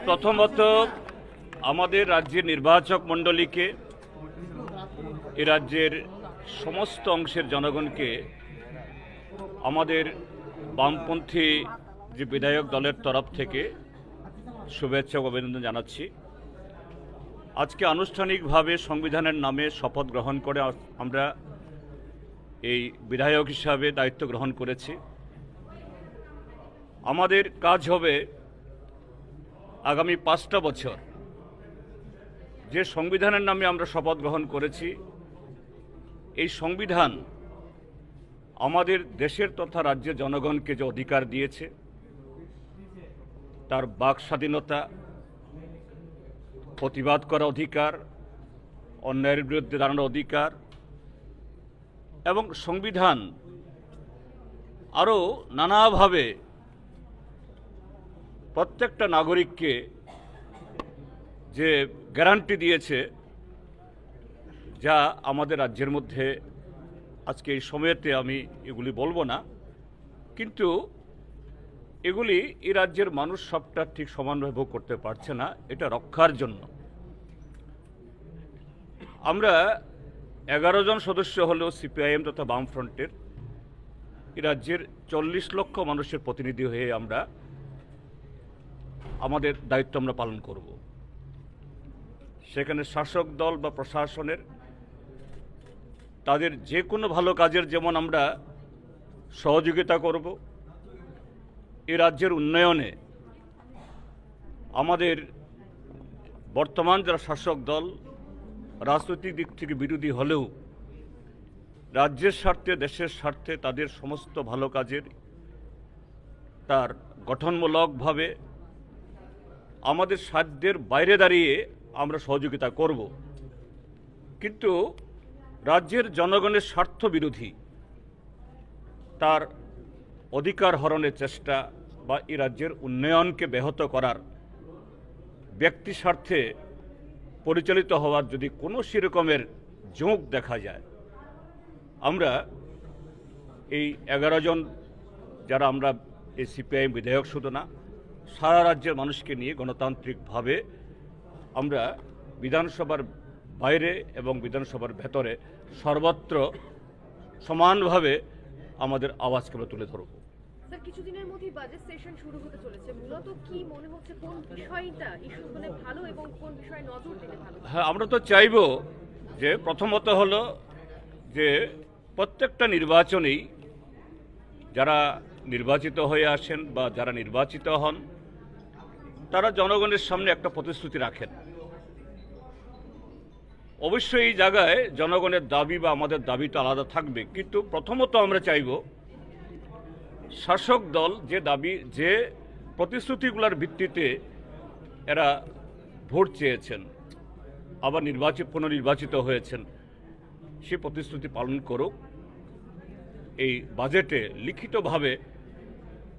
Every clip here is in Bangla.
প্রথমত আমাদের রাজ্যের নির্বাচক মণ্ডলীকে, এ রাজ্যের সমস্ত অংশের জনগণকে আমাদের বামপন্থী যে বিধায়ক দলের তরফ থেকে শুভেচ্ছা ও অভিনন্দন জানাচ্ছি। আজকে আনুষ্ঠানিকভাবে সংবিধানের নামে শপথ গ্রহণ করে আমরা এই বিধায়ক হিসাবে দায়িত্ব গ্রহণ করেছি। আমাদের কাজ হবে আগামী 5টা বছর যে সংবিধানের নামে আমরা শপথ গ্রহণ করেছি, এই সংবিধান আমাদের দেশের তথা রাজ্যের জনগণকে যে অধিকার দিয়েছে, তার বাক স্বাধীনতা, প্রতিবাদ করার অধিকার, অন্যায়ের বিরুদ্ধে দাঁড়ানোর অধিকার, এবং সংবিধান আরও নানাভাবে প্রত্যেকটা নাগরিককে যে গ্যারান্টি দিয়েছে, যা আমাদের রাজ্যের মধ্যে আজকে এই সময়েতে আমি এগুলি বলবো না, কিন্তু এগুলি এই রাজ্যের মানুষ সবটা ঠিক সমানভাবে ভোগ করতে পারছে না। এটা রক্ষার জন্য আমরা 11 জন সদস্য হলেও সিপিআইএম তথা বামফ্রন্টের এই রাজ্যের 40 লক্ষ মানুষের প্রতিনিধি হয়ে আমরা আমাদের দায়িত্ব আমরা পালন করব। সেখানে শাসক দল বা প্রশাসনের তাদের যে কোনো ভালো কাজের যেমন আমরা সহযোগিতা করব, এই রাজ্যের উন্নয়নে আমাদের বর্তমান যারা শাসক দল রাজনৈতিক দিক থেকে বিরোধী হলেও রাজ্যের স্বার্থে, দেশের স্বার্থে তাদের সমস্ত ভালো কাজের তার গঠনমূলকভাবে আমাদের সাধ্যের বাইরে দাঁড়িয়ে আমরা সহযোগিতা করব। কিন্তু রাজ্যের জনগণের স্বার্থ বিরোধী তার অধিকার হরণের চেষ্টা বা এই রাজ্যের উন্নয়নকে ব্যাহত করার ব্যক্তি স্বার্থে পরিচালিত হওয়ার যদি কোনো সেরকমের ঝোঁক দেখা যায়, আমরা এই 11 জন যারা আমরা এই সিপিআইএম বিধায়ক শুধু না, সারা রাজ্যের মানুষকে নিয়ে গণতান্ত্রিকভাবে আমরা বিধানসভার বাইরে এবং বিধানসভার ভেতরে সর্বত্র সমানভাবে আমাদের আওয়াজকে আমরা তুলে ধরব। স্যার, কিছুদিনের মধ্যেই বাজেট সেশন শুরু হতে চলেছে, মূলত কি মনে হচ্ছে কোন বিষয়টা ইস্যু হলে ভালো এবং কোন বিষয়ে নজর দিলে ভালো? হ্যাঁ, আমরা তো চাইব যে প্রথমত হলো যে প্রত্যেকটা নির্বাচনেই যারা নির্বাচিত হয়ে আসেন বা যারা নির্বাচিত হন তারা জনগণের সামনে একটা প্রতিশ্রুতি রাখেন। অবশ্যই এই জায়গায় জনগণের দাবি বা আমাদের দাবি তো আলাদা থাকবে, কিন্তু প্রথমত আমরা চাইব শাসক দল যে দাবি, যে প্রতিশ্রুতিগুলোর ভিত্তিতে এরা ভোট চেয়েছেন, আবার পুনর্নির্বাচিত হয়েছেন, সে প্রতিশ্রুতি পালন করুক। এই বাজেটে লিখিতভাবে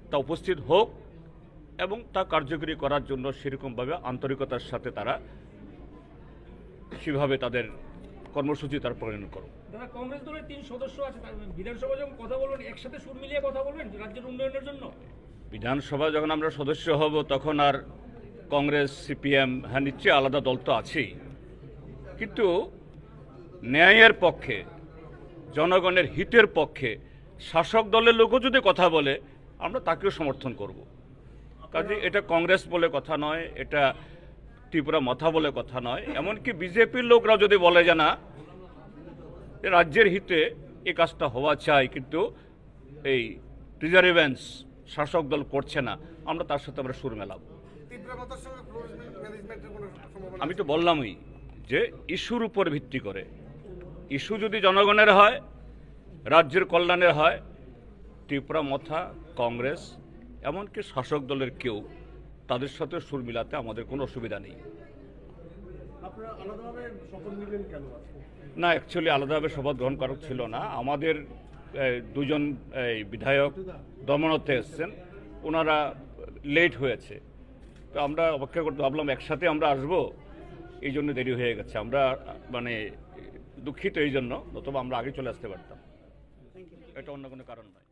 তা উপস্থিত হোক এবং তা কার্যকরী করার জন্য সেরকমভাবে আন্তরিকতার সাথে তারা সেভাবে তাদের কর্মসূচি তার প্রণয়ন করুক। দাদা, কংগ্রেস দলের 3 সদস্য আছে, বিধানসভা যখন কথা বলবেন একসাথে সুর মিলিয়ে কথা বলবেন রাজ্যের উন্নয়নের জন্য। বিধানসভা যখন আমরা সদস্য হব তখন আর কংগ্রেস, সিপিএম, হ্যাঁ নিশ্চয়ই আলাদা দল তো আছেই, কিন্তু ন্যায়ের পক্ষে, জনগণের হিতের পক্ষে শাসক দলের লোকও যদি কথা বলে আমরা তাকেও সমর্থন করব। কাজে এটা কংগ্রেস বলে কথা নয়, এটা ত্রিপুরা মাথা বলে কথা নয়, এমনকি বিজেপির লোকরা যদি বলে যে না রাজ্যের হিতে এই কাজটা হওয়া চাই, কিন্তু এই প্রিজার্ভেন্স শাসক দল করছে না, আমরা তার সাথে আমরা সুর মেলাব। আমি তো বললামই যে ইস্যুর উপর ভিত্তি করে, ইস্যু যদি জনগণের হয়, রাজ্যের কল্যাণের হয়, ত্রিপুরা মাথা, কংগ্রেস, এমনকি শাসক দলের কেউ তাদের সাথে সুর মিলাতে আমাদের কোনো অসুবিধা নেই। না, অ্যাকচুয়ালি আলাদাভাবে শপথ গ্রহণ করা ছিল না। আমাদের 2 জন বিধায়ক দমনতে এসছেন, ওনারা লেট হয়েছে, তো আমরা অপেক্ষা করতে ভাবলাম একসাথে আমরা আসবো, এই জন্য দেরি হয়ে গেছে। আমরা মানে দুঃখিত এই জন্য, নতুবা আমরা আগে চলে আসতে পারতাম, এটা অন্য কোনো কারণ নয়।